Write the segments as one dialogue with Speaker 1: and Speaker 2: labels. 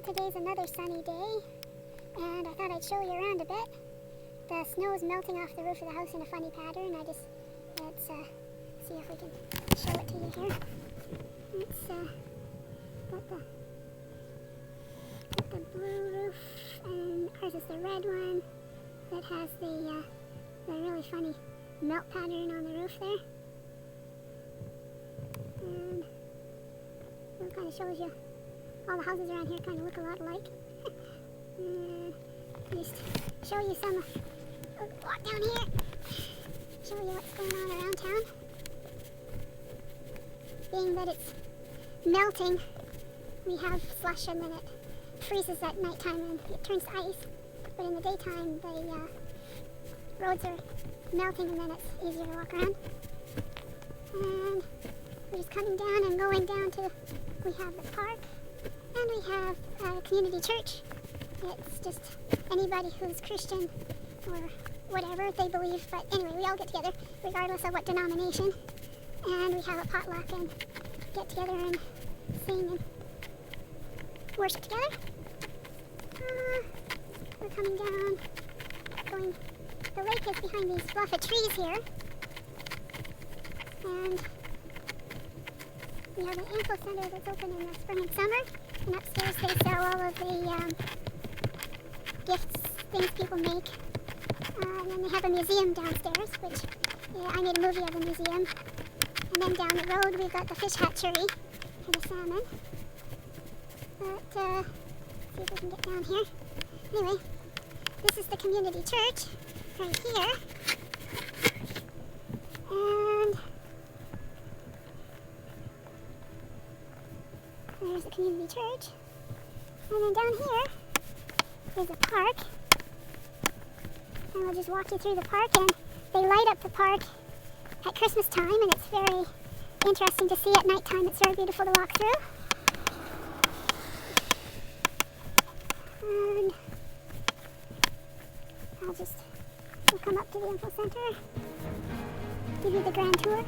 Speaker 1: Today's another sunny day, and I thought I'd show you around a bit. The snow is melting off the roof of the house in a funny pattern. Let's see if we can show it to you here. It's got the blue roof, and ours is the red one that has the really funny melt pattern on the roof there. And it kind of shows you all the houses around here kind of look a lot alike. Just show you some, walk down here, show you what's going on around town. Being that it's melting, we have slush and then it freezes at nighttime and it turns to ice. But in the daytime, the roads are melting and then it's easier to walk around. And we're just coming down and going down to, we have the park and we have a community church. It's just anybody who's Christian or whatever they believe, but anyway, we all get together regardless of what denomination, and we have a potluck and get together and sing and worship together. We're coming down, the lake is behind these bluff of trees here, and we have an info center that's open in the spring and summer, and upstairs they sell all of the gifts, things people make, and then they have a museum downstairs, which I made a movie of the museum, and then down the road we've got the fish hatchery for the salmon, but see if we can get down here. Anyway, this is the community church right here, and there's the community church, and then down here there's a park, and we'll just walk you through the park, and they light up the park at Christmas time, and it's very interesting to see at nighttime. It's very beautiful to walk through. And we'll come up to the info center, give you the grand tour.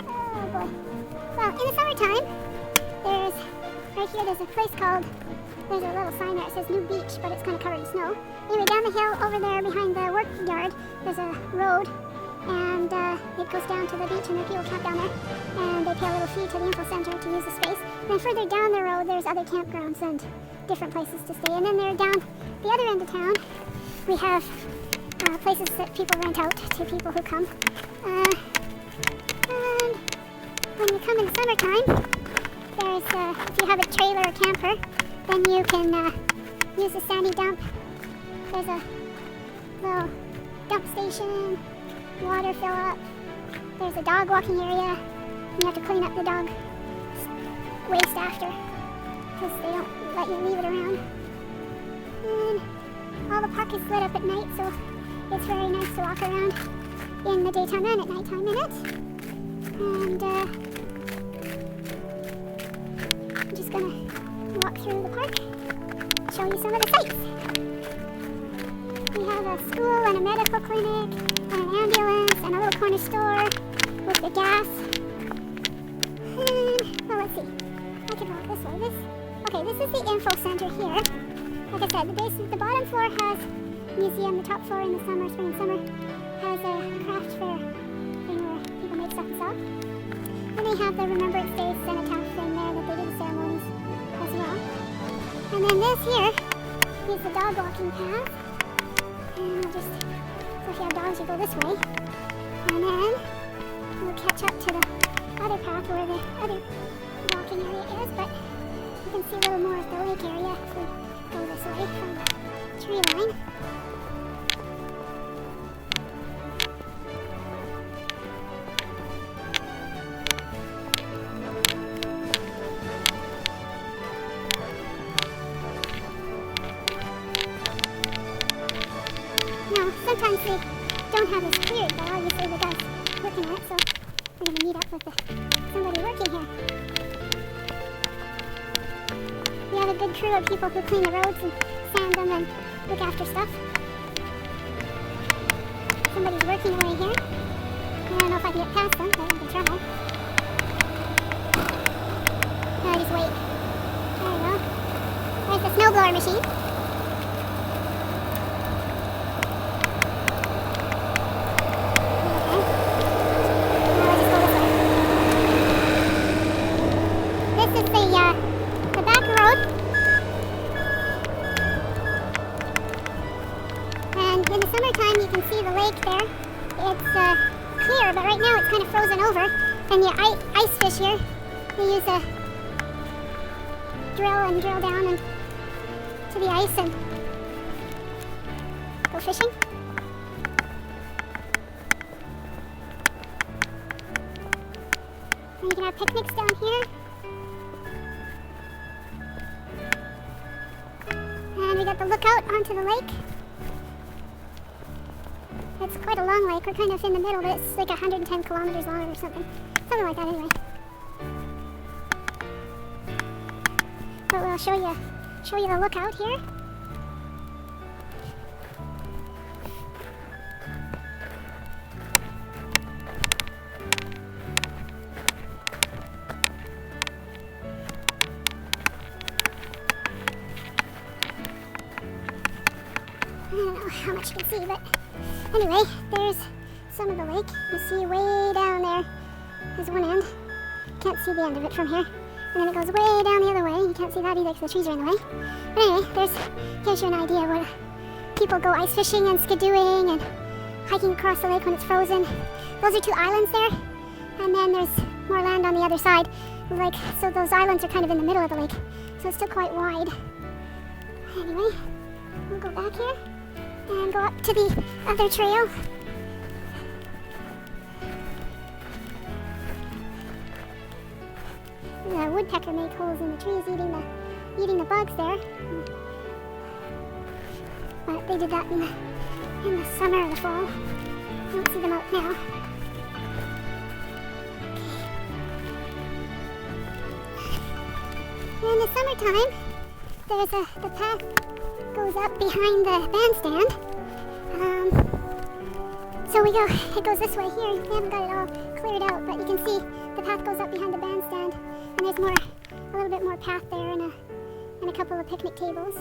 Speaker 1: Oh boy. Well, in the summertime, there's a place called, there's a little sign there that says New Beach, but it's kind of covered in snow. Anyway, down the hill over there behind the work yard, there's a road, and it goes down to the beach, and there people camp down there, and they pay a little fee to the info center to use the space. And then further down the road, there's other campgrounds and different places to stay. And then there down the other end of town, we have places that people rent out to people who come. And when you come in the summertime, there's, if you have a trailer or camper, then you can use the sandy dump. There's a little dump station, water fill up. There's a dog walking area. You have to clean up the dog waste after, because they don't let you leave it around. And all the park is lit up at night, so it's very nice to walk around in the daytime and at nighttime in it. And I'm just gonna walk through the park, show you some of the sights. We have a school and a medical clinic and an ambulance and a little corner store with the gas. And, well, let's see. I can walk this way. This is the info center here. Like I said, the bottom floor has museum. The top floor in the summer, spring and summer, has a craft fair thing where people make stuff and sell. And they have the Remembrance Day cenotaph in there that they do the ceremonies as well. And then this here is the dog walking path. And so if you have dogs, you go this way. And then we'll catch up to the other path where the other walking area is, but you can see a little more of the lake area if we go this way from the tree line. Now, sometimes they don't have this cleared, but obviously the guy's working on it, so we're going to meet up with somebody working here. We have a good crew of people who clean the roads and sand them and look after stuff. Somebody's working away here. I don't know if I can get past them, but I can try. I just wait. our machine. The back road, and in the summertime you can see the lake there. It's clear, but right now it's kind of frozen over. And the ice fish here, they use a drill down and to the ice and go fishing. And you can have picnics down here. And we got the lookout onto the lake. It's quite a long lake. We're kind of in the middle, but it's like 110 kilometers long or something. Something like that anyway. But we'll show you the lookout here. I don't know how much you can see, but anyway, there's some of the lake. You see way down there is one end. Can't see the end of it from here. And then it goes way down the other way. You can't see that either because the trees are in the way. But anyway, gives you an idea where people go ice fishing and skidooing and hiking across the lake when it's frozen. Those are two islands there. And then there's more land on the other side. So those islands are kind of in the middle of the lake. So it's still quite wide. Anyway, we'll go back here and go up to the other trail. The woodpecker make holes in the trees eating the bugs there. But they did that in the summer or the fall. I don't see them out now. In the summertime, the path goes up behind the bandstand. So it goes this way here. We haven't got it all cleared out, but you can see the path goes up behind the bandstand, and there's a little bit more path there, and a couple of picnic tables.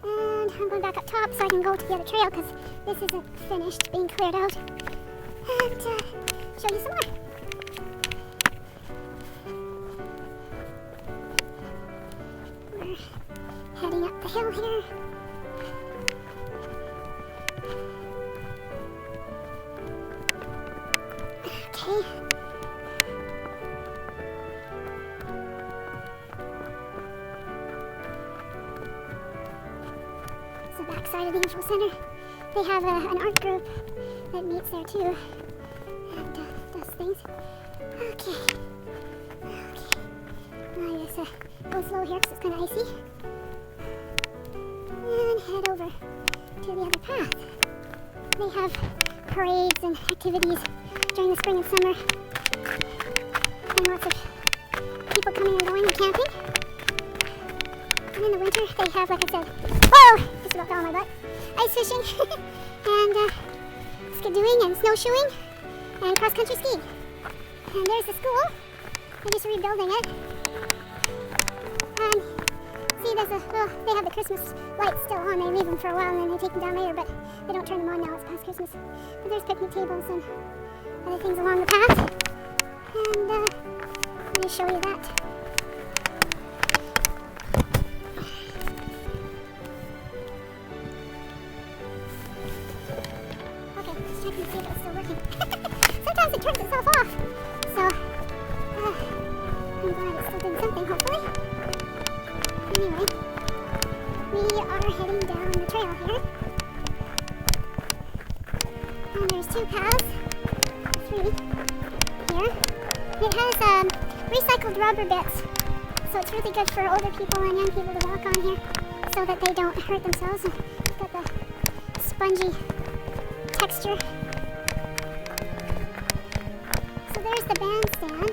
Speaker 1: And I'm going back up top so I can go to the other trail because this isn't finished being cleared out. And show you some more. We're heading up the hill here. Okay. It's the back side of the info center. They have an art group that meets there too and does things. Okay. I just go slow here because it's kind of icy. And head over to the other path. They have parades and activities during the spring and summer. And lots of people coming and going and camping. And in the winter they have, like I said, whoa! Just about fell on my butt. Ice fishing and skidooing and snowshoeing and cross-country skiing. And there's the school. They're just rebuilding it. And see, they have the Christmas lights still on. They leave them for a while and then they take them down later, but they don't turn them on now. It's past Christmas. But there's picnic tables and other things along the path. And let me show you that. Okay, just checking to see if it's still working. Sometimes it turns itself off. So, I'm glad it's still doing something, hopefully. Anyway, we are heading down the trail here. And there's two paths, three here. It has recycled rubber bits, so it's really good for older people and young people to walk on here so that they don't hurt themselves. It's got the spongy texture. So there's the bandstand.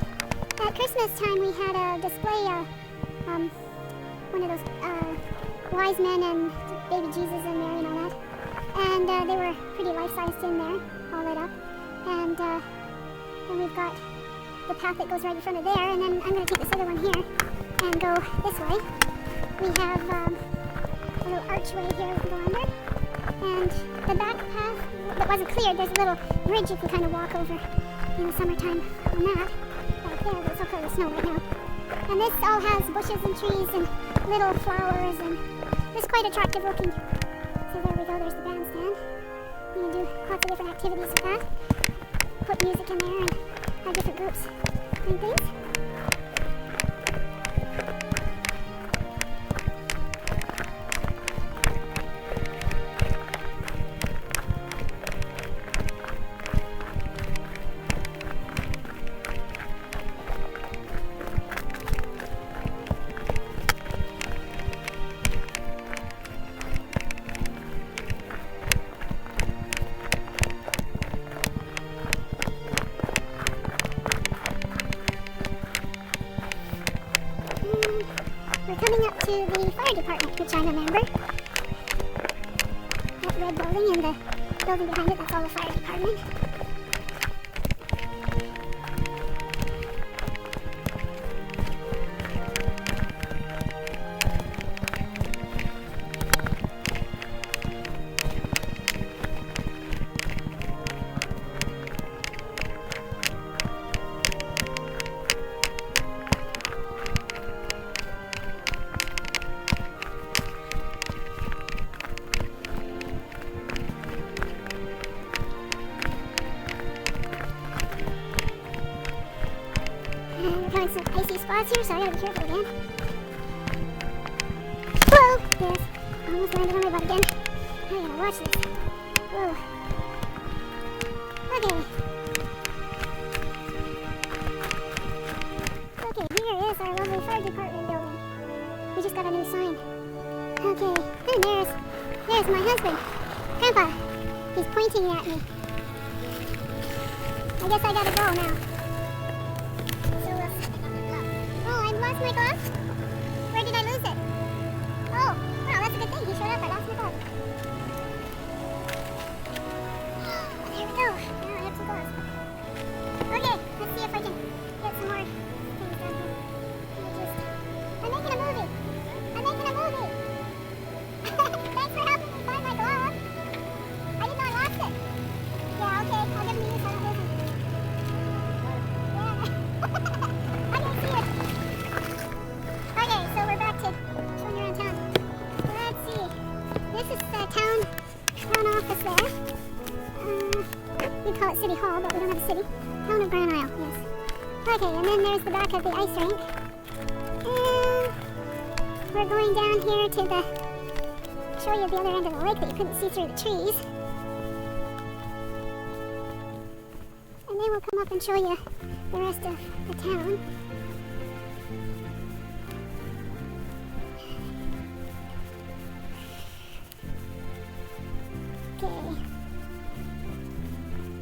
Speaker 1: At Christmas time we had a display, one of those wise men and baby Jesus in there and all that. And they were pretty life-sized in there, all lit up. And then we've got the path that goes right in front of there, and then I'm going to take this other one here and go this way. We have a little archway here we can go under. And the back path that wasn't cleared, there's a little bridge you can kind of walk over in the summertime on that. Right there, but it's all covered with snow right now. And this all has bushes and trees and little flowers, and it's quite attractive looking. So there we go, there's the bandstand. You can do lots of different activities with that. Put music in there and have different groups and things. We're coming up to the fire department, which I remember. That red building and the building behind it, that's all the fire department. We're having some icy spots here, so I gotta be careful again. Whoa! Yes, almost landed on my butt again. I gotta watch this. Whoa. Okay. Okay, here is our lovely fire department building. We just got a new sign. Okay, and there's my husband, Grandpa. He's pointing at me. I guess I gotta go now. Lost my glove? Where did I lose it? Oh, wow, that's a good thing. He showed up. I lost my glove. There we go. Now I have two gloves. Okay, let's see if I can get some more things done here. I'm making a movie. I'm making a movie. Thanks for helping me find my glove. I didn't know I lost it. Yeah, okay. I'll give him to you so I don't lose him. Yeah. I didn't see it. Okay, so we're back to showing you around town. Let's see. This is the town office there. We call it City Hall, but we don't have a city. Town of Grand Isle, yes. Okay, and then there's the back of the ice rink. And we're going down here to show you the other end of the lake that you couldn't see through the trees. And then we'll come up and show you the rest of the town. Okay.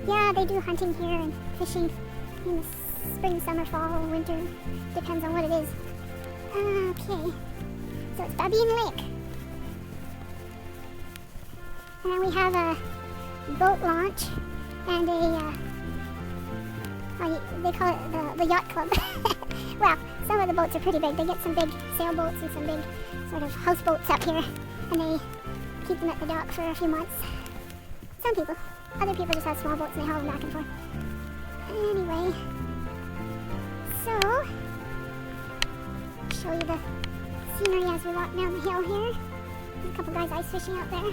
Speaker 1: Yeah, they do hunting here and fishing in the spring, summer, fall, winter. Depends on what it is. Okay. So it's Babine Lake. And we have a boat launch and they call it the yacht club. Well, some of the boats are pretty big. They get some big sailboats and some big sort of houseboats up here, and they keep them at the dock for a few months. Some people. Other people just have small boats and they haul them back and forth. Anyway, so show you the scenery as we walk down the hill here. There's a couple guys ice fishing out there.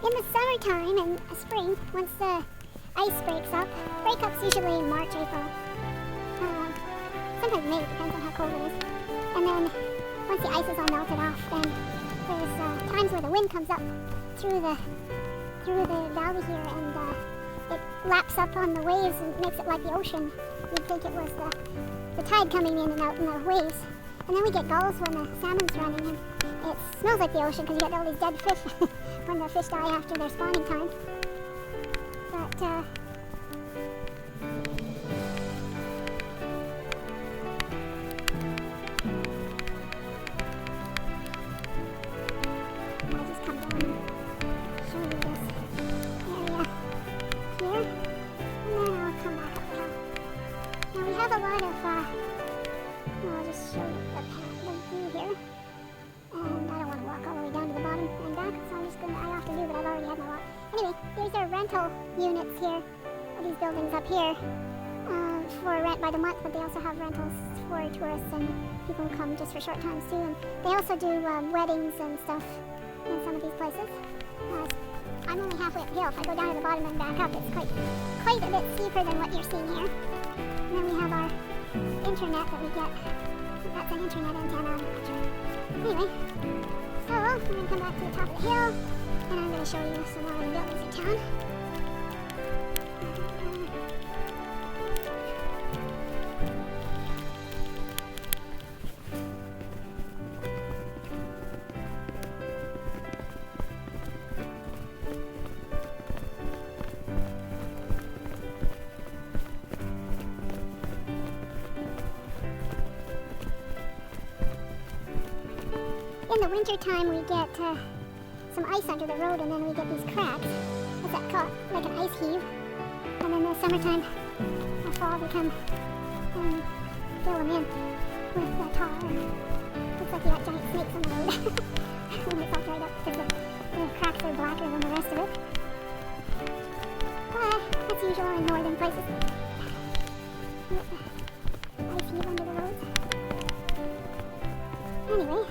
Speaker 1: In the summertime and spring, once the ice breakups usually in March, April, sometimes May, depends on how cold it is. And then once the ice is all melted off, then there's times where the wind comes up through the valley here, and it laps up on the waves and makes it like the ocean. You'd think it was the tide coming in and out in the waves. And then we get gulls when the salmon's running, and it smells like the ocean because you get all these dead fish when the fish die after their spawning time. But, I'll just come down and show you this area here, and then I'll come back up the hill. Now we have a lot of, I'll just show you the view here. And I don't want to walk all the way down to the bottom and back, so I'm just going to, I often do, but I've already had my walk. Anyway, these are rental units here, these buildings up here, for rent by the month, but they also have rentals for tourists and people who come just for short times too. And they also do weddings and stuff in some of these places. I'm only halfway up the hill. If I go down to the bottom and back up, it's quite a bit steeper than what you're seeing here. And then we have our internet that we get. That's an internet antenna on the picture. Anyway, so I'm going to come back to the top of the hill, and I'm going to show you some more of the buildings in town. In the winter time, we get some ice under the road, and then we get these cracks. What's that called? Like an ice heave. And then the summertime or fall, they come and fill them in with tar. And looks like you got giant snakes on the road. When it's all dried up, because the cracks are blacker than the rest of it. That's usual in northern places. Ice heave under the roads. Anyway.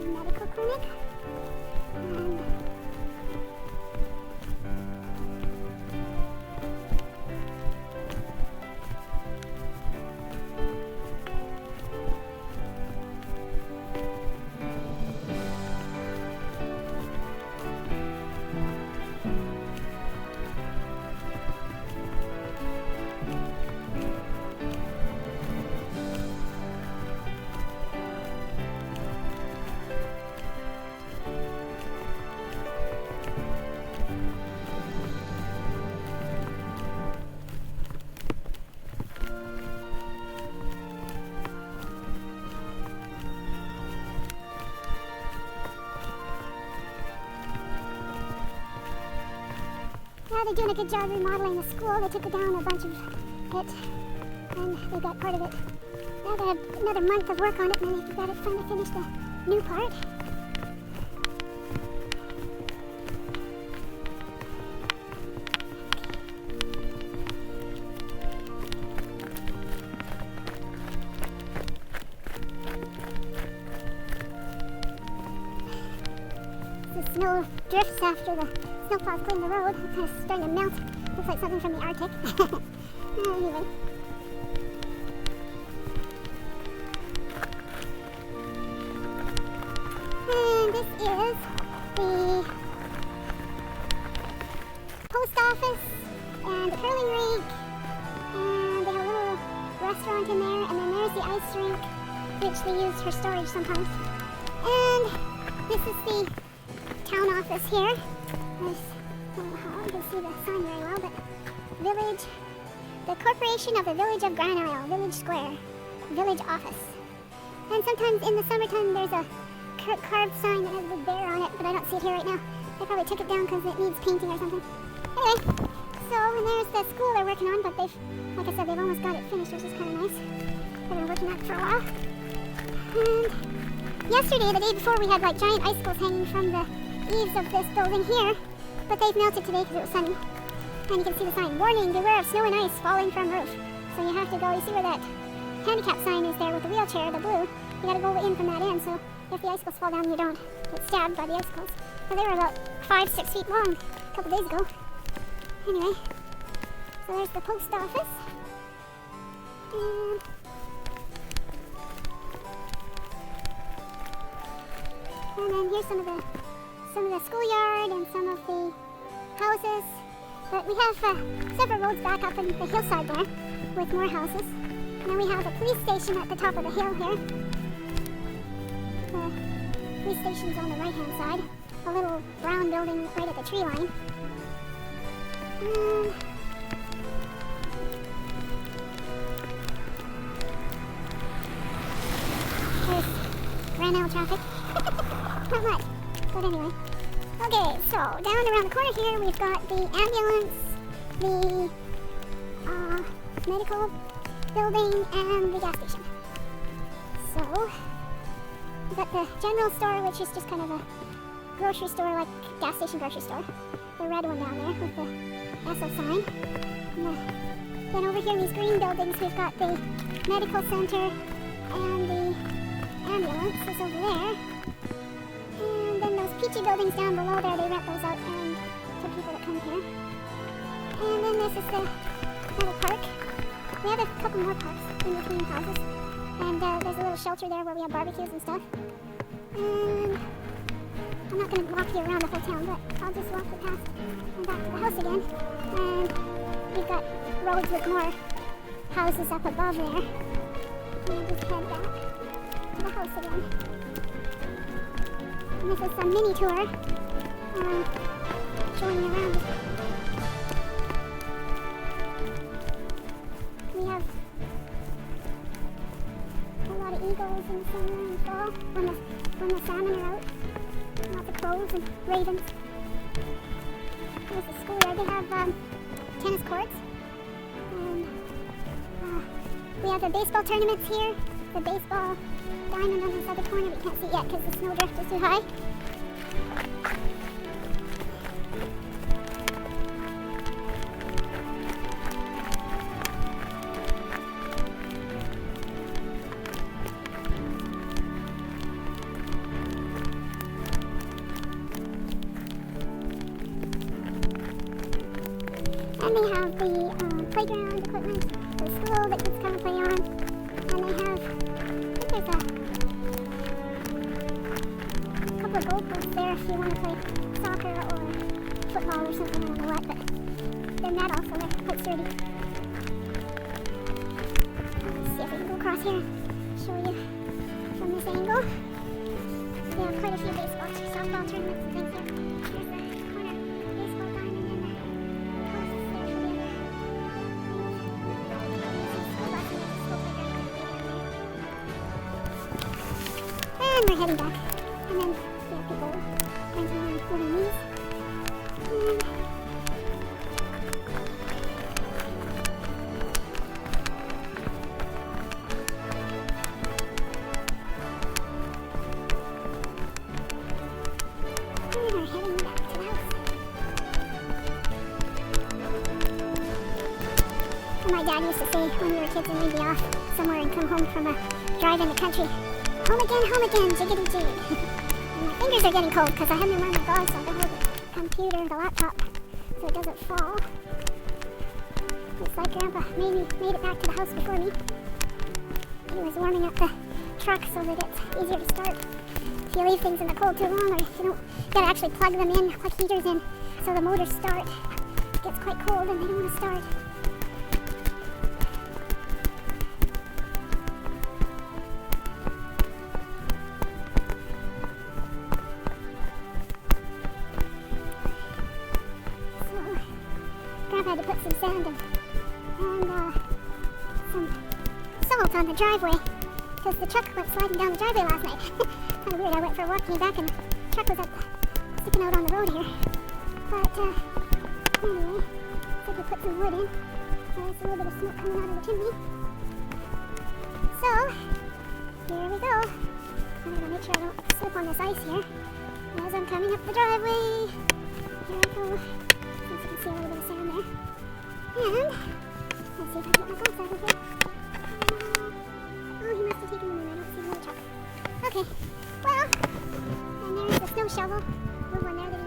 Speaker 1: Medical clinic, and they're doing a good job remodeling the school. They took down a bunch of it, and they got part of it. Now they have another month of work on it, and then they've got it finally finished, the new part. The snow drifts after the snowplows clean the road. It's kind of starting to melt. Looks like something from the Arctic. Anyway. And this is the post office and the curling rink. And they have a little restaurant in there. And then there's the ice rink, which they use for storage sometimes. And this is the town office here. I don't know how you can see the sign very well, but Village, the Corporation of the Village of Grand Isle, Village Square, Village Office. And sometimes in the summertime there's a carved sign that has a bear on it, but I don't see it here right now. They probably took it down because it needs painting or something. Anyway, so and there's the school they're working on, but they've, like I said, they've almost got it finished, which is kind of nice. They've been working on it for a while. And yesterday, the day before, we had like giant icicles hanging from the eaves of this building here, but they've melted today because it was sunny. And you can see the sign, warning, beware of snow and ice falling from roof. So you have to go, you see where that handicap sign is there with the wheelchair, the blue. You gotta go in from that end, so if the icicles fall down, you don't get stabbed by the icicles. So they were about 5-6 feet long a couple days ago. Anyway, so there's the post office. And then here's some of the schoolyard and some of the houses. But we have several roads back up in the hillside there with more houses. And then we have a police station at the top of the hill here. police station's on the right-hand side. A little brown building right at the tree line. There's ran out of traffic. Not much, but anyway. Okay, so down around the corner here we've got the ambulance, the medical building, and the gas station. So we've got the general store, which is just kind of a grocery store, like gas station grocery store. The red one down there with the SO sign. Then over here in these green buildings we've got the medical center and the ambulance is over there. And then those peachy buildings down below there, they rent those out and to people that come here. And then this is the little park. We have a couple more parks in between houses. And there's a little shelter there where we have barbecues and stuff. And I'm not going to walk you around the whole town, but I'll just walk you past and back to the house again. And we've got roads with more houses up above there. And I'll just head back to the house again. And this is a mini tour showing you around. We have a lot of eagles in the summer and fall when the salmon are out. Lots of crows and ravens. There's a schoolyard. They have tennis courts. And we have the baseball tournaments here. The baseball diamond on this other corner. We can't see it yet because the snowdrift is too high. And they have the playground equipment for the school that kids come and play on. And they have, I think there's a couple of goalposts there if you want to play soccer or football or something, I don't know what, but they're metal, so they're quite sturdy. Let's see if we can go across here and show you from this angle. They have quite a few baseball, softball tournaments and things here. Here's the corner baseball diamond and the posts there for the other. And we're heading back. And then we have people renting on wooden knees. And we're heading back to the house. And my dad used to say when we were kids and we'd be off somewhere and come home from a drive in the country, home again, jiggity jig. And my fingers are getting cold because I haven't worn my gloves on to hold the computer, the laptop, so it doesn't fall. Looks like Grandpa made it back to the house before me. He was warming up the truck so that it's easier to start. If you leave things in the cold too long, or if you don't, you gotta actually plug them in, plug heaters in, so the motors start. It gets quite cold and they don't want to start. Grandpa had to put some sand and some salt on the driveway because the truck went sliding down the driveway last night. Kind of weird. I went for a walk, came back, and the truck was sticking out on the road here. But anyway, so we put some wood in. There's a little bit of smoke coming out of the chimney. So here we go. I'm gonna make sure I don't slip on this ice here as I'm coming up the driveway. Here I go. You can see a little bit of sand there. And let's see if I can get my glass out of here. Oh, he must have taken them in. I don't see him in the truck. Okay, well, and there's the snow shovel. Little one there that he